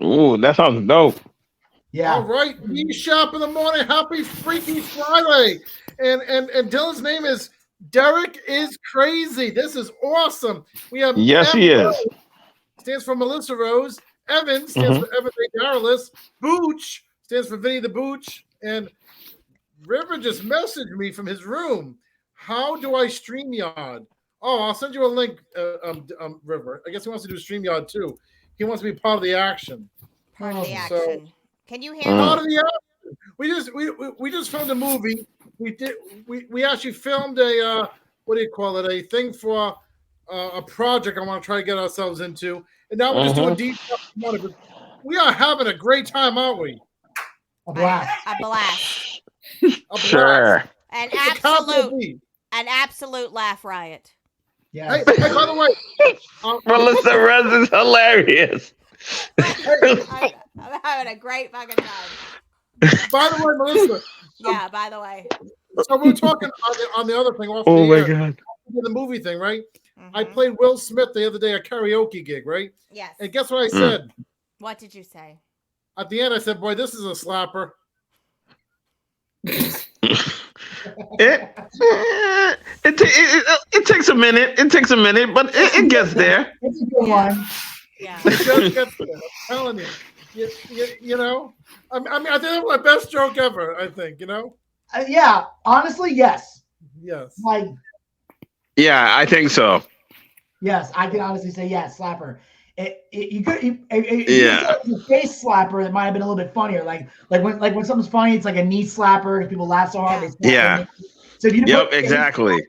Ooh, that sounds dope. Yeah. All right, me Shap in the morning. Happy Freaky Friday. And Dylan's name is Derek is Crazy. This is awesome. We have Yes, M he is. stands for MilyssaRose. Yvens stands Mhm. for Everyday Darylus. Booch stands for Vinny the Booch. And Rivyr just messaged me from his room. How do I StreamYard? Oh, I'll send you a link, Rivyr. I guess he wants to do StreamYard too. He wants to be part of the action. Part of the So action. Can you hear part me? of the action. We just filmed a movie. We actually filmed a what do you call it? A thing for a project I want to try to get ourselves into. And now we're just doing details. We are having a great time, aren't we? A blast. A blast. A blast. Sure. An It's a capital absolute, B. an absolute laugh riot. Yeah. Hey, by the way, MilyssaRose is hilarious. I'm having a great fucking time. by the way, Melissa. Yeah, by the way. So we were talking on the other thing off Oh the my air, god. the movie thing, right? I Mhm. played Will Smith the other day at a karaoke gig, right? Yes. And guess what I said? What did you say? At the end, I said, "Boy, this is a slapper." It takes a minute. It takes a minute, but it gets there. It's a good one. Yeah. It just gets there. I'm telling you. You know, I mean, I think that's my best joke ever. I think, you know. Yeah. Honestly, yes. Yes. Like, Yeah, I think so. yes, I can honestly say yes. Slapper. You could Yeah. a face slapper that might have been a little bit funnier. Like when something's funny, it's like a knee slapper because people laugh so hard. They slap Yeah. their knee. So if you Yep, put a face exactly. slapper,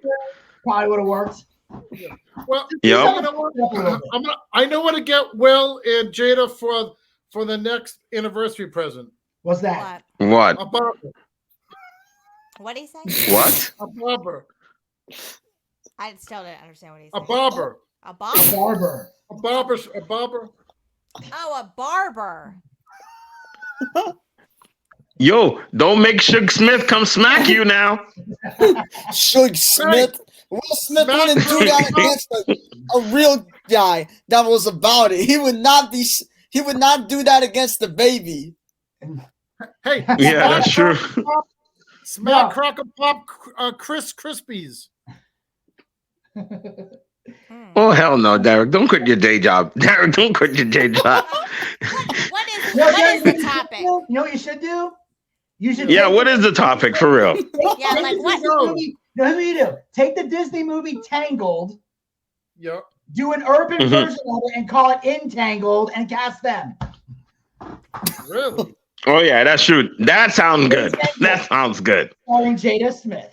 probably would have worked. Well, Yep. you know what? I know what to get Will and Jada for the next anniversary present. What's that? What? A barber. What did he say? What? A barber. I still didn't understand what he A said. barber. A barber. Barber. A barber. A barber. Oh, a barber. Yo, don't make Suge Smith come smack you now. Suge Smith. Will Smith Smack wouldn't do that him. against a real guy that was about it. He would not be. He would not do that against the baby. Hey. Yeah, that's true. Smack, No. crack, and pop, Krispies. Oh hell no, Derek! Don't quit your day job. Derek, don't quit your day job. What is No, what is the you topic? know what you should do? You should. Yeah, take what is the topic for real? Yeah, like what? No. No, here's what you do. Take the Disney movie Tangled, Yep. do an urban Mhm. version of it, and call it Entangled, and cast them. Really? Oh yeah, that's true. That sounds good. That sounds good. Starring Jada Smith.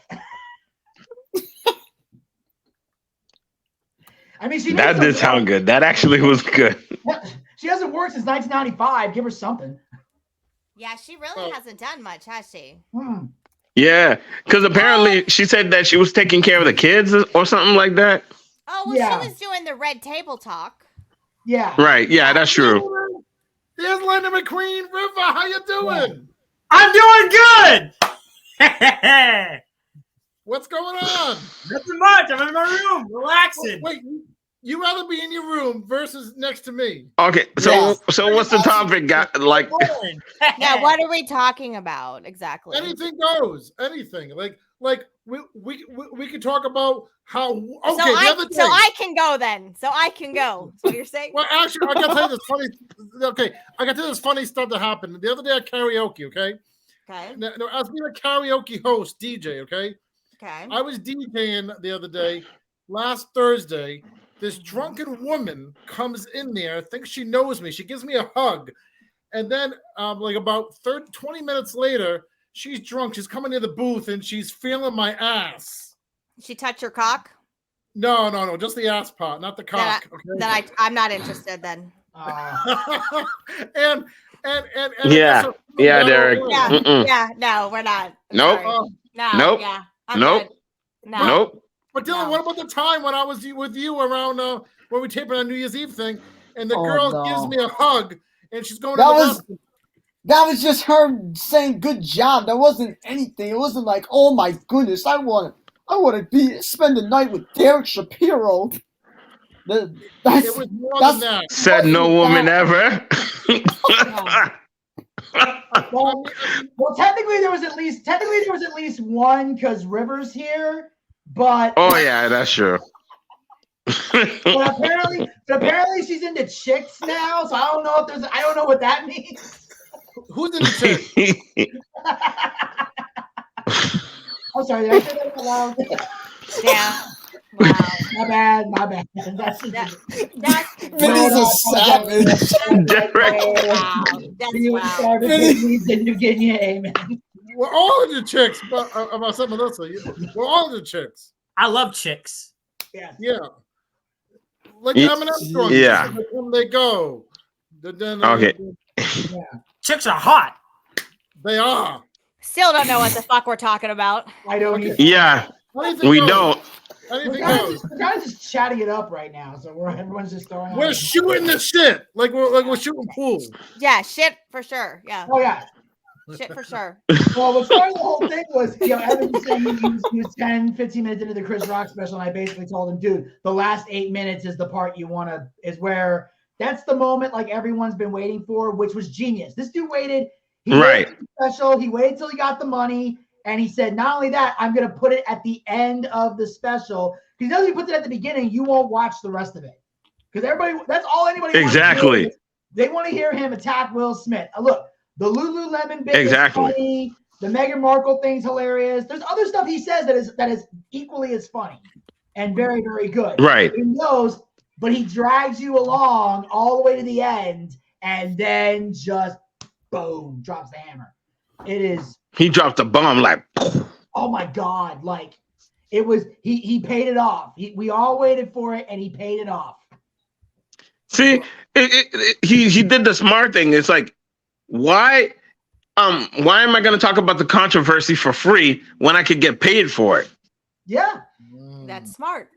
I mean, she That did sound good. That actually was good. She hasn't worked since 1995. Give her something. Yeah, she really Oh. hasn't done much, has she? Yeah, because apparently she said that she was taking care of the kids or something like that. Oh, well, Yeah. she was doing the red table talk. Yeah. Right? Yeah, that's true. Here's Linda McQueen. Rivyr, how you doing? I'm doing good. What's going on? Nothing much. I'm in my room, relaxing. Wait, you rather be in your room versus next to me? Okay, so Yeah. so what's the topic? Got like Boring. Yeah, what are we talking about exactly? Anything goes. Anything. Like we could talk about how. Okay, the other day. So I can go then. So I can go. So you're saying? Well, actually, I gotta tell you this funny. Okay, I gotta tell you this funny stuff that happened the other day at karaoke. Okay, Okay. now, as being a karaoke host, DJ. Okay, Okay. I was DJing the other day, last Thursday. This drunken woman comes in there, thinks she knows me. She gives me a hug, and then like about 20 minutes later, she's drunk. She's coming near the booth and she's feeling my ass. She touch your cock? No, just the ass part, not the cock. Okay? I'm not interested then. and Yeah. Yeah, Derek. Yeah. Mm-mm. Yeah. No, we're not. I'm Nope. sorry. No. Nope. Yeah. I'm Nope. good. No. Nope. But Dylan, No. what about the time when I was with you around when we taping our New Year's Eve thing, and the Oh, girl no. gives me a hug, and she's going That to the was- restroom. That was just her saying good job. That wasn't anything. It wasn't like, oh my goodness, I want to spend the night with Derek Shapiro. It was more than that. Said no woman ever. Well, technically there was at least one because Rivy's here, but Oh yeah, that's true. but apparently she's into chicks now, so I don't know what that means. Who's in the chick? I'm sorry, did I say that out loud? Yeah. Wow. My bad. That's Vinny's a savage. Derek. Wow. That's wow. Virginia, amen. We're all into chicks, but about some of those. We're all into chicks. I love chicks. Yeah. Yeah. Like Yeah. M&M's drunk. Yeah. They come, they go. Then, Okay. Chicks are hot. They are. Still don't know what the fuck we're talking about. I don't either. Yeah, Anything we goes. don't. Anything We're goes. kind of just chatting it up right now, so everyone's just throwing. We're shooting the shit like we're shooting pool. Yeah, shit for sure. Yeah, Oh yeah. shit for sure. Well, what started the whole thing was, Evan was saying he was 10, 15 minutes into the Chris Rock special, and I basically told him, dude, the last 8 minutes is the part is where that's the moment like everyone's been waiting for, which was genius. This dude waited. He Right. waited for the special. He waited till he got the money, and he said, not only that, I'm going to put it at the end of the special. Because he knows if he puts it at the beginning, you won't watch the rest of it. Because that's all anybody wants to Exactly. do. They want to hear him attack Will Smith. Look, the Lululemon bit Exactly. is funny. The Meghan Markle thing's hilarious. There's other stuff he says that is equally as funny and very, very good. Right. He knows, but he drags you along all the way to the end and then just boom, drops the hammer. It is. He dropped a bomb like. Oh my God! Like it was. He paid it off. We all waited for it, and he paid it off. See, he did the smart thing. It's like, why am I going to talk about the controversy for free when I could get paid for it? Yeah, That's smart.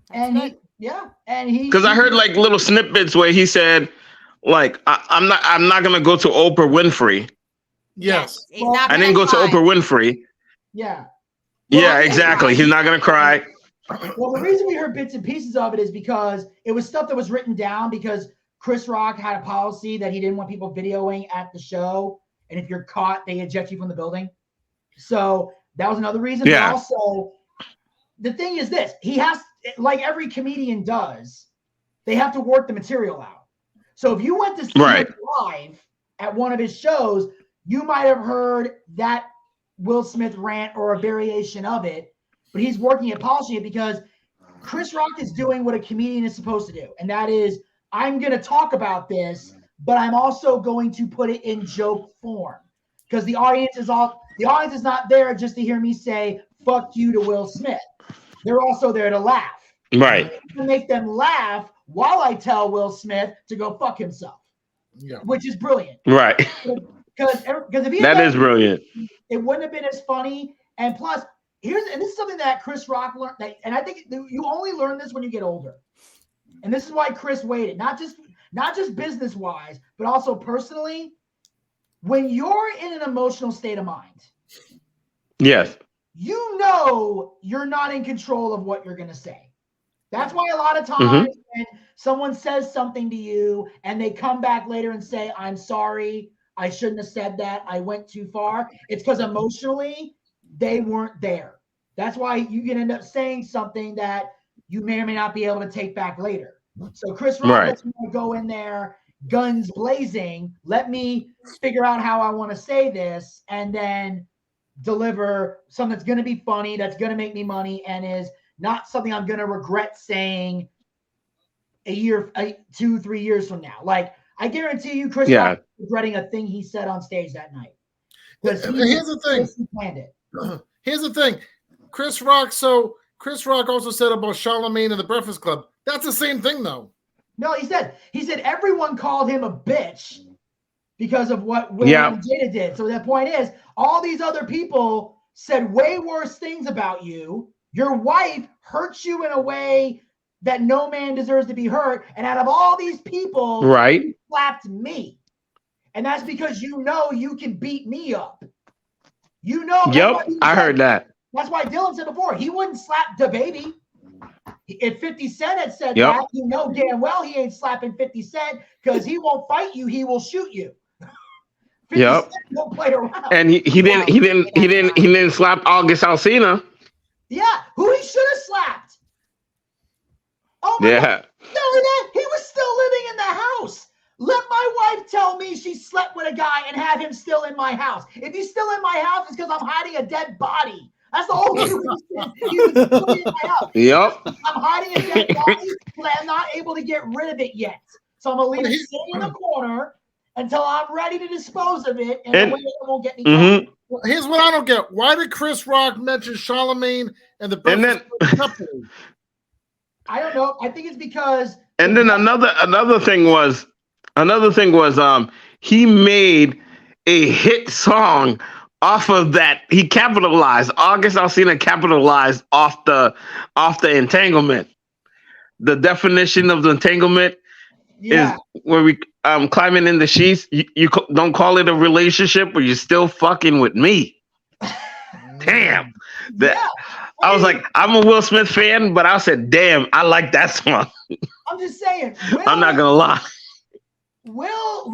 That's and good. Because I heard like little snippets where he said, like, I'm not going to go to Oprah Winfrey. Yes. He's not I gonna didn't go to cry. Oprah Winfrey. Yeah. Yeah, Well, exactly. He's not going to cry. Well, the reason we heard bits and pieces of it is because it was stuff that was written down because Chris Rock had a policy that he didn't want people videoing at the show. And if you're caught, they eject you from the building. So that was another reason. Yeah. But also, the thing is this. He has, like every comedian does, they have to work the material out. So if you went to see Right. him live at one of his shows, you might have heard that Will Smith rant or a variation of it, but he's working at polishing it because Chris Rock is doing what a comedian is supposed to do. And that is, I'm going to talk about this, but I'm also going to put it in joke form because the audience is not there just to hear me say, fuck you to Will Smith. They're also there to laugh. Right. To make them laugh while I tell Will Smith to go fuck himself, Yeah. which is brilliant. Right. Because if he That had is brilliant. it wouldn't have been as funny. And plus, this is something that Chris Rock learned, and I think you only learn this when you get older. And this is why Chris waited, not just business wise, but also personally. When you're in an emotional state of mind, Yes. you know you're not in control of what you're going to say. That's why a lot of times when someone says something to you and they come back later and say, I'm sorry, I shouldn't have said that, I went too far, it's because emotionally they weren't there. That's why you can end up saying something that you may or may not be able to take back later. So Chris Rock was going to go in there, guns blazing, let me figure out how I want to say this, and then deliver something that's going to be funny, that's going to make me money, and is not something I'm going to regret saying a year, 2-3 years from now. Like, I guarantee you, Chris Rock is regretting a thing he said on stage that night. Here's the thing. He planned it. Here's the thing. Chris Rock also said about Charlemagne and the Breakfast Club. That's the same thing, though. No, he said everyone called him a bitch because of what Will and Jada did. So the point is, all these other people said way worse things about you. Your wife hurt you in a way that no man deserves to be hurt. And out of all these people, you slapped me. And that's because you know you can beat me up. You know. Yep, I heard that. That's why Dylan said before, he wouldn't slap the baby. If 50 Cent had said Yep. that, you know damn well he ain't slapping 50 Cent because he won't fight you, he will shoot you. 50 Yep. Cent won't play around. And he didn't slap August Alsina. Yeah, who he should have slapped. Oh my God. Yeah. No, he was still living in the house. Let my wife tell me she slept with a guy and have him still in my house. If he's still in my house, it's because I'm hiding a dead body. That's the only reason he was still in my house. Yep. I'm hiding a dead body, but I'm not able to get rid of it yet. So I'm gonna leave it sitting in the corner until I'm ready to dispose of it, and the way it won't get me caught. Well, here's what I don't get: why did Chris Rock mention Charlemagne and the Breakfast Club Company? I don't know. I think it's because. And then another thing was he made a hit song off of that. He capitalized. August Alsina capitalized off the entanglement. The definition of the entanglement is where we climbing in the sheets. You don't call it a relationship, but you're still fucking with me. Damn. I was like, I'm a Will Smith fan, but I said, damn, I like that song. I'm just saying. I'm not gonna lie. Will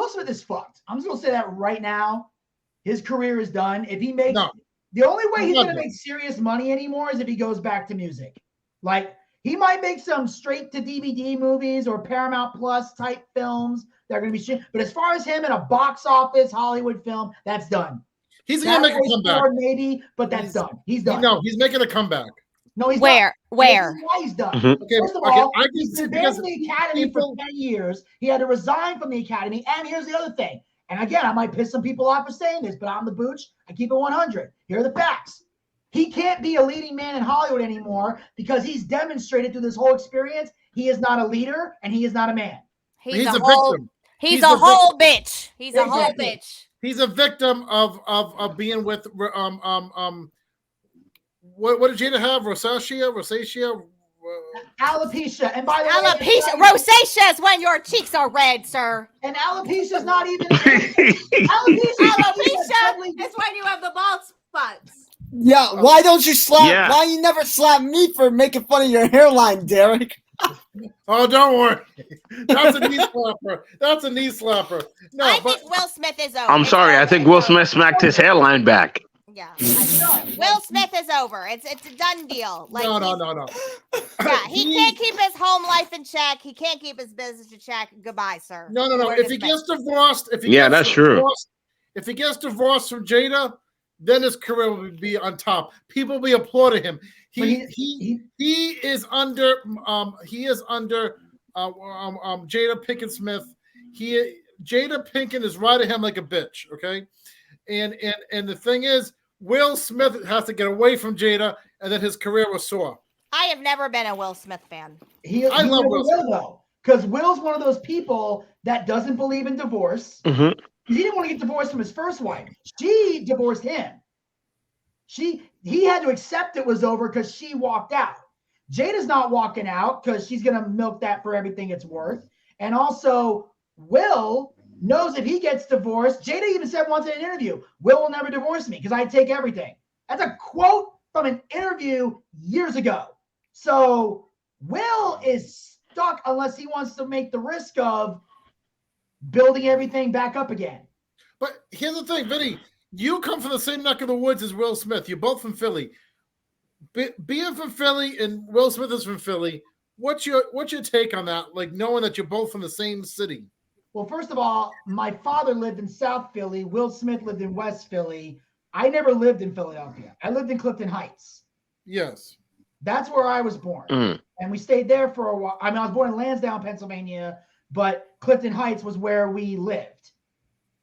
Smith is fucked. I'm just gonna say that right now. His career is done. If he makes the only way he's gonna make serious money anymore is if he goes back to music. Like he might make some straight to DVD movies or Paramount Plus type films that are gonna be shit. But as far as him in a box office Hollywood film, that's done. He's gonna make a comeback, maybe, but that's done. He's done. No, he's making a comeback. No, he's Where? not. Where? Why he's done. Okay, First of all, I he's been banned from the Academy for 10 years. He had to resign from the Academy. And here's the other thing. And again, I might piss some people off for saying this, but I'm the Booch. I keep it 100. Here are the facts. He can't be a leading man in Hollywood anymore because he's demonstrated through this whole experience he is not a leader and he is not a man. He's a victim. He's a whole bitch. He's a whole bitch. He's a victim of being with what did Jada have? Rosacea? Alopecia. And by the alopecia. Rosacea is when your cheeks are red, sir. And alopecia is not even. Alopecia is when you have the bald spots. Yeah, why don't you slap? Why you never slap me for making fun of your hairline, Derek? Oh, don't worry. That's a knee slapper. That's a knee slapper. No, I think Will Smith is over. I'm sorry. I think Will Smith smacked his hairline back. Yeah. Will Smith is over. It's a done deal. Like, no. Yeah, he can't keep his home life in check. He can't keep his business in check. Goodbye, sir. No. If he gets divorced, that's true. If he gets divorced from Jada, then his career will be on top. People will be applauding him. He is under Jada Pinkett Smith. Jada Pinkett is riding him like a bitch. Okay, and the thing is, Will Smith has to get away from Jada, and then his career will soar. I have never been a Will Smith fan. I love Will Smith though, because Will's one of those people that doesn't believe in divorce. Mm-hmm. He didn't want to get divorced from his first wife. She divorced him. He had to accept it was over because she walked out. Jada's not walking out because she's gonna milk that for everything it's worth. And also, Will knows if he gets divorced, Jada even said once in an interview, Will never divorce me because I take everything. That's a quote from an interview years ago. So Will is stuck unless he wants to make the risk of building everything back up again. But here's the thing, Vinny. You come from the same neck of the woods as Will Smith. You're both from Philly. Being from Philly and Will Smith is from Philly, what's your take on that? Like knowing that you're both from the same city. Well, first of all, my father lived in South Philly. Will Smith lived in West Philly. I never lived in Philadelphia. I lived in Clifton Heights. Yes. That's where I was born. And we stayed there for a while. I mean, I was born in Lansdowne, Pennsylvania, but Clifton Heights was where we lived.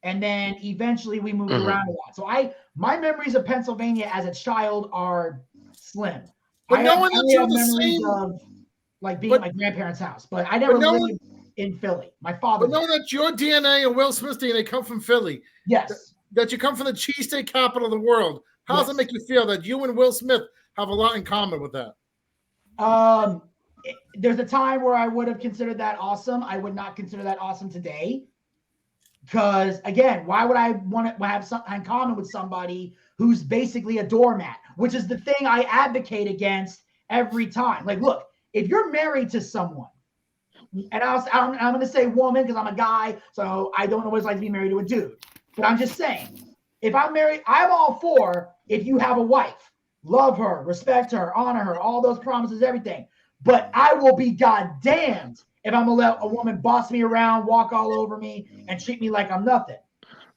And then eventually we moved around a lot. So my memories of Pennsylvania as a child are slim. But no one only have memories of like being at my grandparents' house. But I never lived in Philly. My father. But know that your DNA and Will Smith's DNA come from Philly. Yes. That you come from the cheesesteak capital of the world. How does it make you feel that you and Will Smith have a lot in common with that? There's a time where I would have considered that awesome. I would not consider that awesome today. Because again, why would I want to have something in common with somebody who's basically a doormat, which is the thing I advocate against every time. Like, look, if you're married to someone, and I'm going to say woman because I'm a guy, so I don't know what it's like to be married to a dude. But I'm just saying, if I'm married, I'm all for if you have a wife, love her, respect her, honor her, all those promises, everything. But I will be goddamned if I'm gonna let a woman boss me around, walk all over me, and treat me like I'm nothing.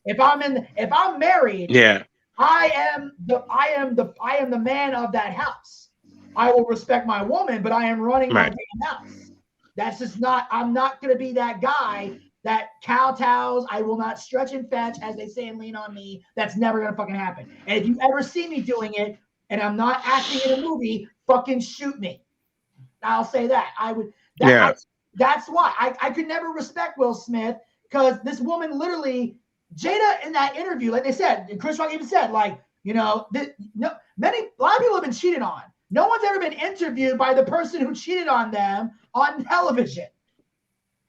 If I'm married, Yeah. I am the man of that house. I will respect my woman, but I am running my damn house. That's just not. I'm not gonna be that guy that kowtows. I will not stretch and fetch, as they say, and lean on me. That's never gonna fucking happen. And if you ever see me doing it, and I'm not acting in a movie, fucking shoot me. I'll say that. I would. That's why I could never respect Will Smith, because this woman literally, Jada, in that interview, like they said, Chris Rock even said, like, a lot of people have been cheated on. No one's ever been interviewed by the person who cheated on them on television.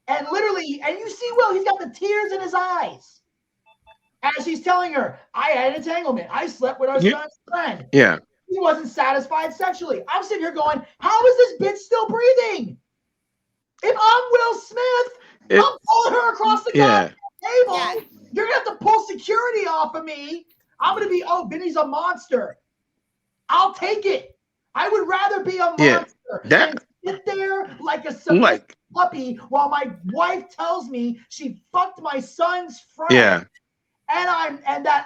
And literally, and you see Will, he's got the tears in his eyes as he's telling her, I had an entanglement. I slept with our son's friend. Yeah. He wasn't satisfied sexually. I'm sitting here going, how is this bitch still breathing? If I'm Will Smith, I'm pulling her across the goddamn table. Yeah. You're going to have to pull security off of me. I'm going to be, Vinny's a monster. I'll take it. I would rather be a monster than sit there like a puppy while my wife tells me she fucked my son's friend. Yeah. And that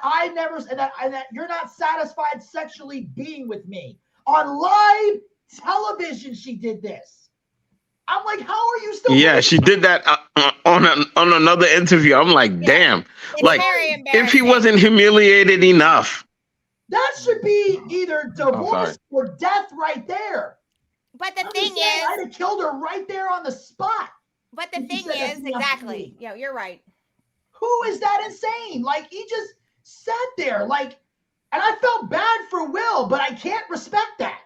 you're not satisfied sexually being with me. On live television, she did this. I'm like, how are you still? Yeah, she did that on another interview. I'm like, damn. It's like, if he wasn't humiliated enough. That should be either divorce or death right there. But the thing is, I'd have killed her right there on the spot. But the thing is, exactly. Yeah, you're right. Who is that insane? Like, he just sat there, like, and I felt bad for Will, but I can't respect that.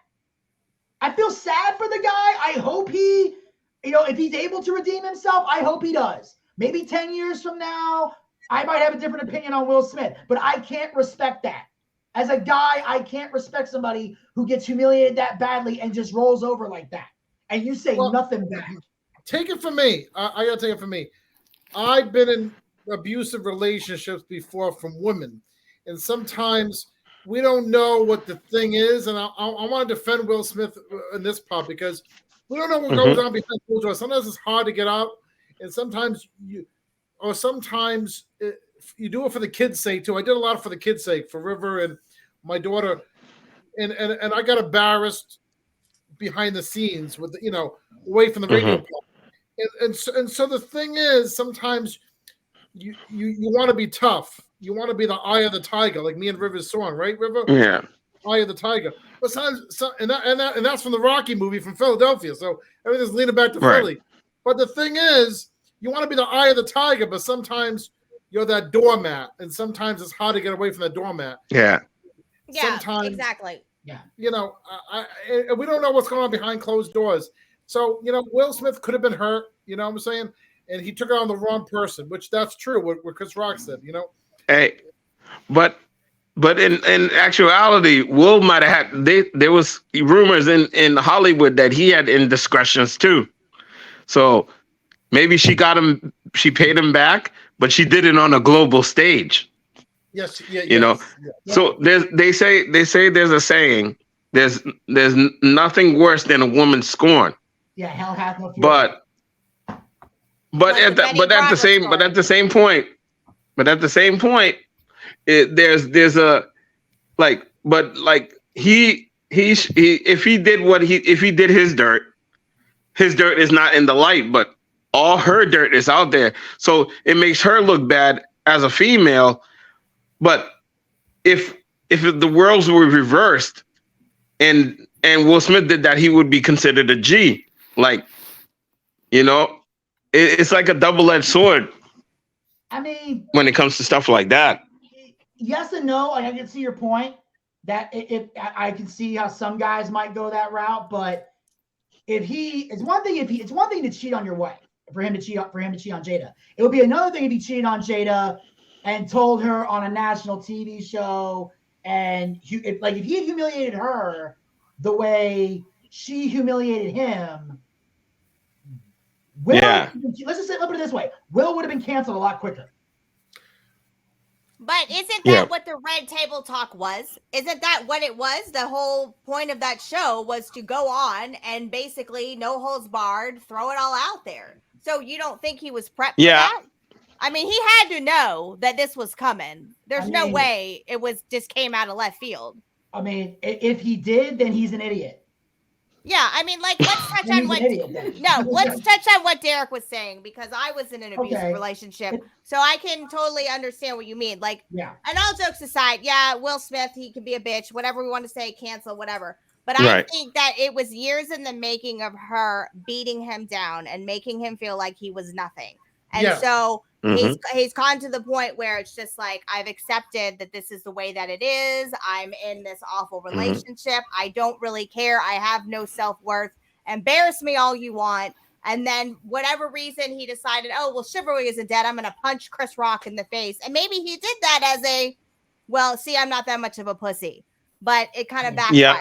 I feel sad for the guy. I hope he, if he's able to redeem himself, I hope he does. Maybe 10 years from now, I might have a different opinion on Will Smith, but I can't respect that. As a guy, I can't respect somebody who gets humiliated that badly and just rolls over like that. And you say nothing back. Take it from me. I got to take it from me. I've been in abusive relationships before from women. And sometimes we don't know what the thing is. And I want to defend Will Smith in this part because we don't know what goes on behind closed doors. Sometimes it's hard to get out. And sometimes you do it for the kids' sake too. I did a lot for the kids' sake, for Rivyr and my daughter, and I got embarrassed behind the scenes with away from the radio part. And so the thing is, sometimes you want to be tough. You want to be the eye of the tiger, like me and Rivyr's song, right, Rivyr? Yeah. Eye of the tiger. But sometimes, and that's from the Rocky movie from Philadelphia. So everything's leaning back to Philly. But the thing is, you want to be the eye of the tiger, but sometimes you're that doormat, and sometimes it's hard to get away from that doormat. Yeah. Yeah, sometimes, exactly. Yeah. We don't know what's going on behind closed doors. So, Will Smith could have been hurt, you know what I'm saying? And he took it on the wrong person, which that's true, what Chris Rock said, Hey, but in actuality, Will might have had, there was rumors in Hollywood that he had indiscretions too. So maybe she paid him back, but she did it on a global stage. Yes, yeah, Yeah. So they say there's a saying, there's nothing worse than a woman scorned. Yeah, hell hath no fury. But at the same point, there's a if he did his dirt is not in the light, but all her dirt is out there. So it makes her look bad as a female. But if the roles were reversed and Will Smith did that, he would be considered a G. It's like a double-edged sword. I mean, when it comes to stuff like that. Yes and no. I can see your point. That I can see how some guys might go that route, but it's one thing to cheat on your wife, for him to cheat on Jada. It would be another thing if he cheated on Jada and told her on a national TV show, and if he humiliated her the way she humiliated him. Will, Yeah. let's put it this way: Will would have been canceled a lot quicker. But isn't that Yeah. what the red table talk was? Isn't that what it was? The whole point of that show was to go on and basically no holds barred, throw it all out there. So you don't think he was prepped for Yeah. that? I mean, he had to know that this was coming. There's no way it was just came out of left field. I mean, if he did, then he's an idiot. Yeah, I mean, like, let's touch on what let's touch on what Derek was saying, because I was in an abusive relationship, so I can totally understand what you mean. Like, yeah. And all jokes aside, yeah, Will Smith, he can be a bitch, whatever we want to say, cancel, whatever. But I think that it was years in the making of her beating him down and making him feel like he was nothing. And so he's gone to the point where it's just like, I've accepted that this is the way that it is. I'm in this awful relationship. I don't really care. I have no self-worth. Embarrass me all you want. And then whatever reason he decided, oh, well, chivalry isn't dead. I'm going to punch Chris Rock in the face. And maybe he did that as a, well, see, I'm not that much of a pussy. But it kind of backfired. Yeah.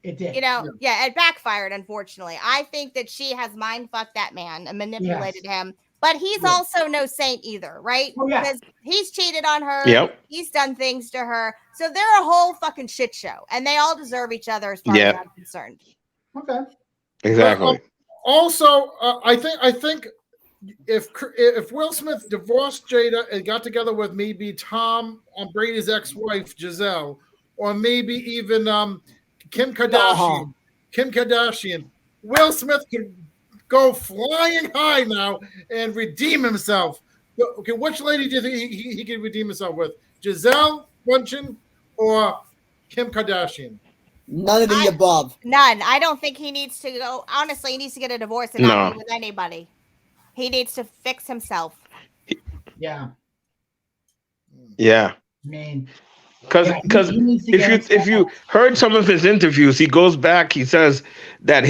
It did. You know, it backfired, unfortunately. I think that she has mind-fucked that man and manipulated him. But he's also no saint either, right? Because he's cheated on her. Yep. He's done things to her. So they're a whole fucking shit show. And they all deserve each other as far as I'm concerned. Okay. Exactly. Also, I think if Will Smith divorced Jada and got together with maybe Tom Brady's ex-wife, Giselle, or maybe even Kim Kardashian, Will Smith could go flying high now and redeem himself. Okay, which lady do you think he can redeem himself with? Giselle Bündchen or Kim Kardashian? None of the above. None. I don't think he needs to go. Honestly, he needs to get a divorce and not be with anybody. He needs to fix himself. Yeah. Yeah. I mean, because if you heard some of his interviews, he goes back. He says that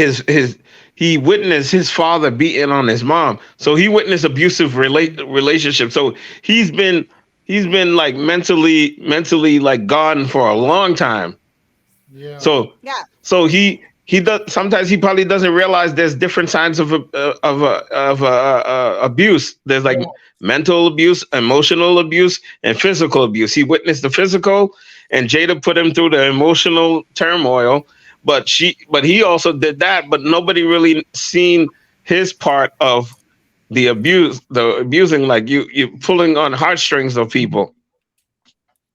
he witnessed his father beating on his mom, so he witnessed abusive relationship. So he's been like mentally like gone for a long time. Yeah. So he does. Sometimes he probably doesn't realize there's different signs of abuse. There's like mental abuse, emotional abuse, and physical abuse. He witnessed the physical, and Jada put him through the emotional turmoil. But he also did that. But nobody really seen his part of the abusing, like you pulling on heartstrings of people.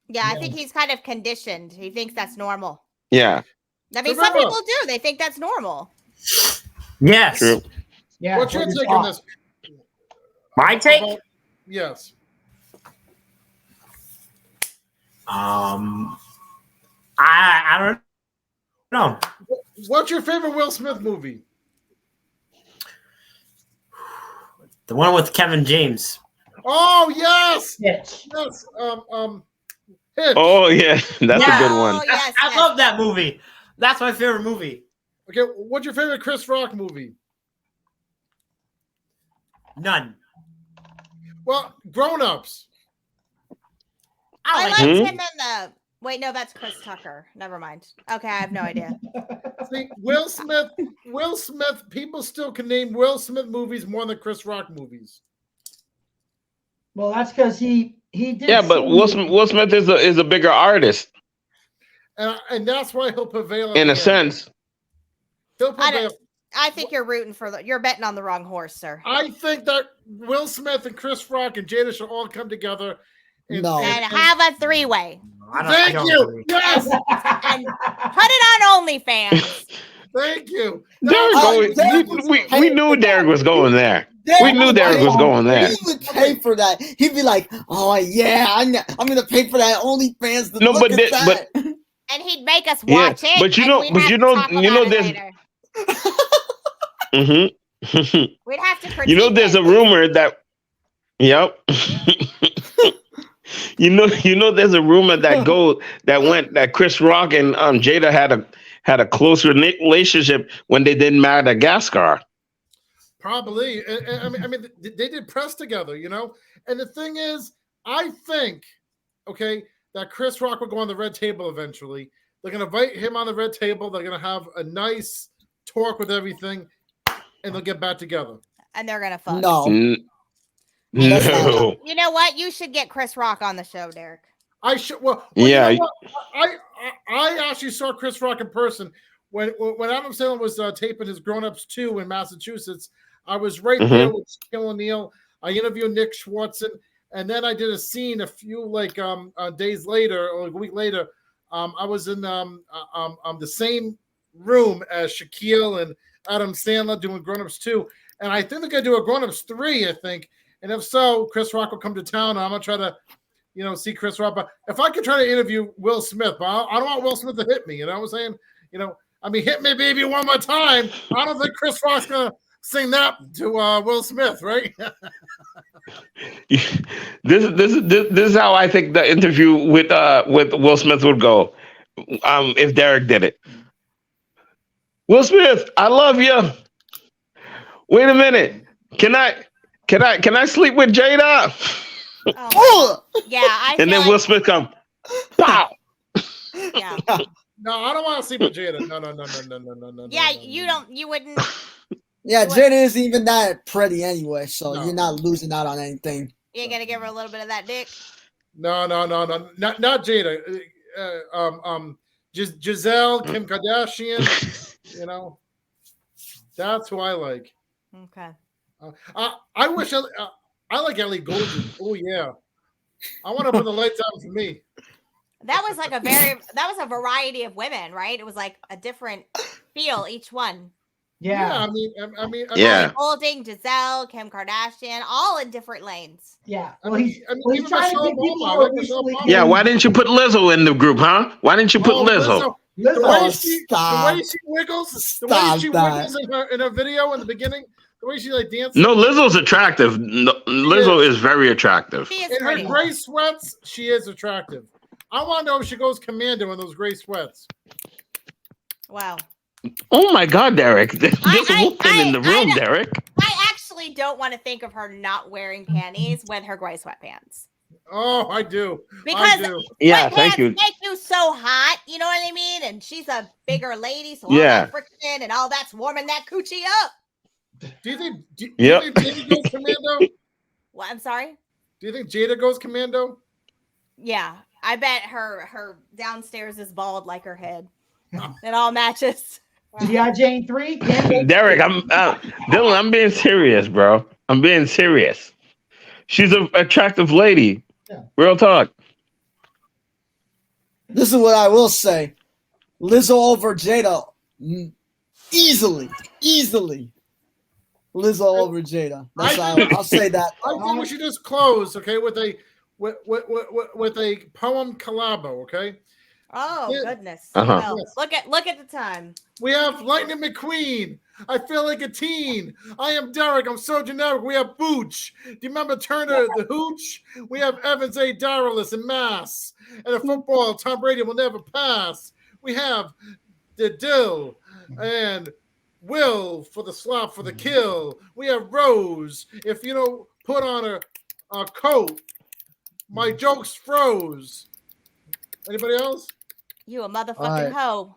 Yeah, I think he's kind of conditioned. He thinks that's normal. Yeah. I mean, some people do. They think that's normal. Yes. True. Yeah. What's your take on this? My take? Yes. I don't know. What's your favorite Will Smith movie? The one with Kevin James. Oh yes. Yes. Yes. Hitch. Oh yeah, that's a good one. Oh, yes, I love that movie. That's my favorite movie. Okay, what's your favorite Chris Rock movie? None. Well, Grown Ups. I liked him in the. Wait, no, that's Chris Tucker. Never mind. Okay, I have no idea. See, Will Smith. People still can name Will Smith movies more than Chris Rock movies. Well, that's because he did. Yeah, but Will Smith is a bigger artist, and that's why he'll prevail. In a sense. He'll prevail. I think you're rooting for you're betting on the wrong horse, sir. I think that Will Smith and Chris Rock and Jada should all come together and have a three-way. Thank you. Yes. And put it on OnlyFans. Thank you. We knew Derek was going there. We knew Derek was going there. He would pay for that. He'd be like, "Oh yeah, I'm gonna pay for that OnlyFans." No, but and he'd make us watch it. But you know, there's. We'd have to. You know, there's a rumor that. Yep. You know, there's a rumor that Chris Rock and Jada had a close relationship when they did Madagascar. Probably. I mean, they did press together, you know. And the thing is, I think, that Chris Rock will go on the red table eventually. They're going to invite him on the red table. They're going to have a nice talk with everything, and they'll get back together. And they're gonna fuck. No. No. You know what? You should get Chris Rock on the show, Derek. I should. Well, Yeah. You know what? I actually saw Chris Rock in person when Adam Sandler was taping his Grown Ups 2 in Massachusetts. I was right there with Shaquille O'Neal. I interviewed Nick Schwartzen, and then I did a scene a few days later or a week later. I was in the same room as Shaquille and Adam Sandler doing Grown Ups 2, and I think they're gonna do a Grown Ups 3. I think, and if so, Chris Rock will come to town. And I'm gonna try to, see Chris Rock. But if I could try to interview Will Smith, but I don't want Will Smith to hit me. You know what I'm saying? Hit me, baby, one more time. I don't think Chris Rock's gonna sing that to Will Smith, right? This is how I think the interview with Will Smith would go. If Derek did it. Will Smith, I love you. Wait a minute. Can I sleep with Jada? Oh, yeah, and then Will Smith come. Pow. Yeah. No, I don't want to sleep with Jada. No. Yeah, you wouldn't. Yeah, Jada isn't even that pretty anyway, so No. you're not losing out on anything. You ain't gonna give her a little bit of that dick. No, not Jada. Giselle, Kim Kardashian. That's who I like. Okay. I wish I like Ellie Goulding. Oh yeah, I want to put the lights on for me. That was a variety of women, right? It was like a different feel each one. Yeah. I mean, Yeah. Golding, Giselle, Kim Kardashian, all in different lanes. Yeah. I Well, he's even trying to Michelle pick people Obama, who I are like Michelle recently. Obama. Yeah, why didn't you put Lizzo in the group, huh? Why didn't you put Lizzo? The Oh, way she wiggles, the way Stop she that. wiggles in her video in the beginning, the way she dances. No, Lizzo's attractive. No, Lizzo is very attractive. She is In her pretty. gray sweats, she is attractive. I want to know if she goes commando in those gray sweats. Wow. Oh my God, Derek! There's a woman in the room, I- Derek. I actually don't want to think of her not wearing panties with her gray sweatpants. Oh, I do. Because I do. Yeah, sweatpants thank you. make you so hot, you know what I mean? And she's a bigger lady, so all Yeah. that friction and all that's warming that coochie up. Do you think? Do Yep. you think Jada goes commando? What? I'm sorry? Do you think Jada goes commando? Yeah. I bet her downstairs is bald like her head. It all matches. Yeah, Jane 3. Derek, Dylan. I'm being serious, bro. I'm being serious. She's an attractive lady. Yeah. Real talk. This is what I will say. Lizzo over Jada. Easily. Lizzo over Jada. I'll say that. I think we should just close, okay, with a poem collabo, okay? Oh Yeah. goodness. Uh-huh. Well, look at the time. We have Lightning McQueen. I feel like a teen. I am Derek. I'm so generic. We have Booch. Do you remember Turner the Hooch? We have Evans A. Darrellis and Mass. And a football, Tom Brady will never pass. We have the Dill and Will for the slop for the kill. We have Rose. If you don't put on a coat, my jokes froze. Anybody else? You a motherfucking Alright. hoe.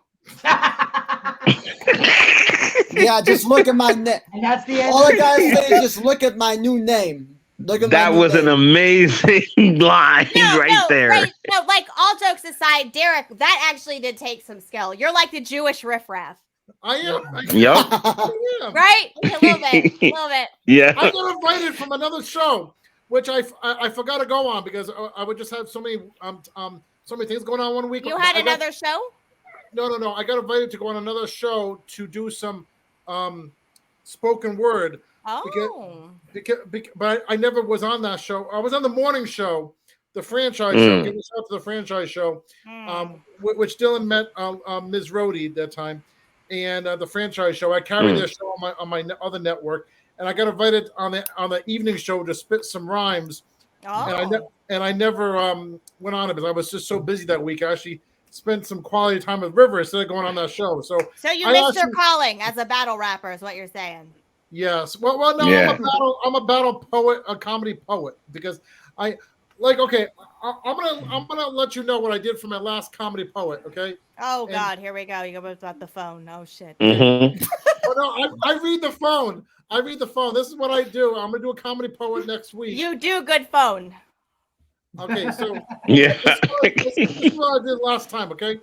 Yeah, just look at my name. And that's the end. All I gotta say is just look at my new name. Look at my That new was name. an amazing line right there. Right, no, like all jokes aside, Derek, that actually did take some skill. You're like the Jewish riffraff, I am. Yup. I am. right? A little bit, a little bit. Yeah. I got invited from another show, which I forgot to go on because I would just have so many things going on one week. You had another show? No. I got invited to go on another show to do some spoken word. Oh, But I never was on that show. I was on the morning show, the franchise show. Give a shout out to the franchise show, which Dylan met Ms. Rhodey that time, and the franchise show. I carried their show on my other network, and I got invited on the evening show to spit some rhymes. oh. And I never went on it because I was just so busy that week. I actually spent some quality time with Rivyr instead of going on that show. So You I missed your actually- calling as a battle rapper, is what you're saying. Yes. Well, no. Yeah. I'm a battle poet, a comedy poet, because I like. Okay, I'm gonna let you know what I did for my last comedy poet. Okay. Oh And- God, here we go. You go about the phone. Oh shit. Mm-hmm. Oh, no, I read the phone. I read the phone. This is what I do. I'm gonna do a comedy poet next week. You do good phone. Okay, so Yeah. this is what I did last time. Okay,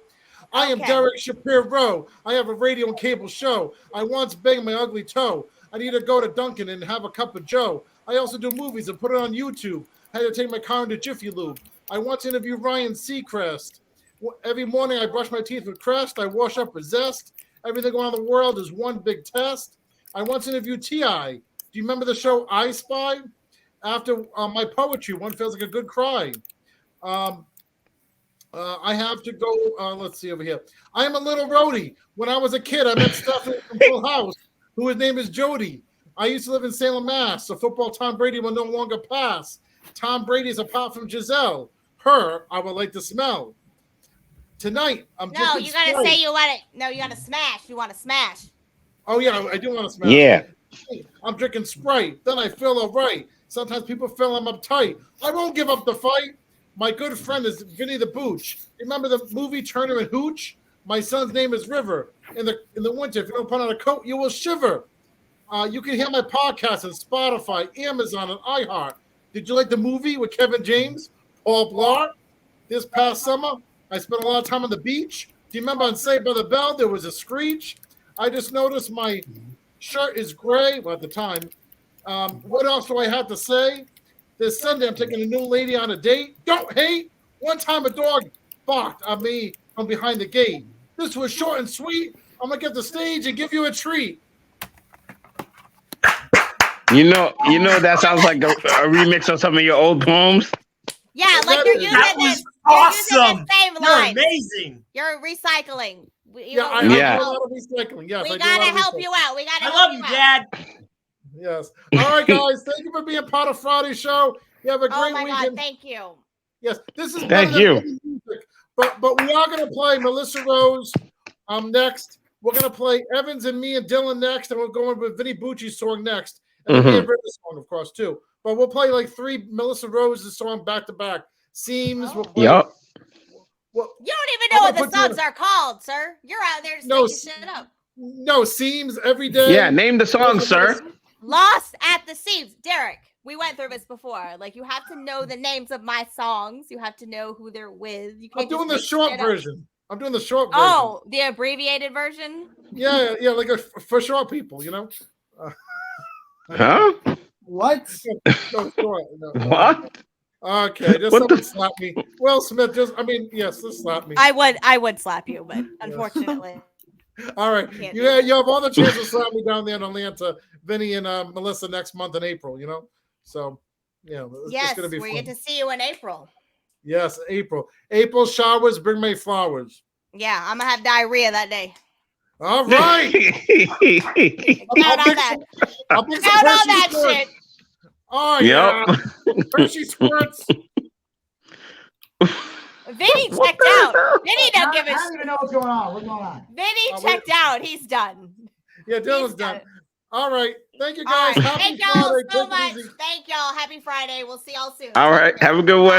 I am Okay. Derek Shapiro. I have a radio and cable show. I once banged my ugly toe. I need to go to Dunkin' and have a cup of Joe. I also do movies and put it on YouTube. I had to take my car into Jiffy Lube. I once interviewed Ryan Seacrest. Every morning I brush my teeth with Crest. I wash up with Zest. Everything around the world is one big test. I once interviewed T.I. Do you remember the show I Spy? After my poetry, one feels like a good cry. I have to go. Let's see over here. I am a little roadie. When I was a kid, I met Stephanie from Full House, whose name is Jody. I used to live in Salem, Mass. So football Tom Brady will no longer pass. Tom Brady is apart from Giselle. Her, I would like to smell. Tonight, I'm No, drinking you gotta Sprite. say you want it. No, you gotta smash. You want to smash. Oh yeah, I do want to smell. Yeah. I'm drinking Sprite. Then I feel all right. Sometimes people feel I'm uptight. I won't give up the fight. My good friend is Vinny the Booch. Remember the movie Turner and Hooch? My son's name is Rivyr. In the winter, if you don't put on a coat, you will shiver. You can hear my podcast on Spotify, Amazon, and iHeart. Did you like the movie with Kevin James, Paul Blart? This past summer, I spent a lot of time on the beach. Do you remember on Saved by the Bell, there was a screech? I just noticed my shirt is gray. Well, at the time. What else do I have to say? This Sunday, I'm taking a new lady on a date. Don't hate. One time a dog barked at me from behind the gate. This was short and sweet. I'm going to get the stage and give you a treat. You know that sounds like a remix of some of your old poems. Yeah, like you're using That was this. You're using awesome. the same You're lines. amazing. You're recycling. Yeah, I Yeah. do a lot of recycling. Yes, We I do a gotta lot of help recycling. you out. We gotta I help love you, out. Dad. Yes. All right, guys. Thank you for being part of Friday's show. You have a Oh great my weekend. God, thank you. Yes, this is Thank better than you. any music. But we are going to play MilyssaRose next. We're going to play Yvens and Me and Dylan next, and we're going with Vinny Bucci's song next. And the Rivyr song, of course, too. But we'll play like 3 MilyssaRose's song back to back. Seems. We'll play. Yup. Well, You don't even know I'm what gonna the put you in songs are called, sir. You're out there just No, making shit up. no, Seems every day. Yeah, name the song, sir. Lost at the Seams. Derek, we went through this before. Like, you have to know the names of my songs. You have to know who they're with. You can't I'm doing the just make short shit up. version. I'm doing the short version. Oh, the abbreviated version? Yeah, like for short people, you know? Huh? What? No, short, no. What? Okay, just What the- someone slap me. Will Smith, yes, just slap me. I would slap you, but unfortunately. All right, Can't you do that. have all the chance to slap me down there in Atlanta, Vinny and Melissa next month in April. You know, so it's Yes, gonna be we fun. get to see you in April. Yes, April. April showers bring May flowers. Yeah, I'm gonna have diarrhea that day. All right, Count on that. I'll pick some Count on Hershey that squirts. shit. Oh Yep. yeah, Hershey squirts. Vinny What checked the out. hell? Vinny don't give a I don't shit. even know what's going on. What's going on? Vinny checked out. He's done. Yeah, Dylan's He's done. done. All right, thank you All guys. right. Happy Thank y'all Friday. so Take it much. easy. Thank y'all. Happy Friday. We'll see y'all soon. All right. Have a good one.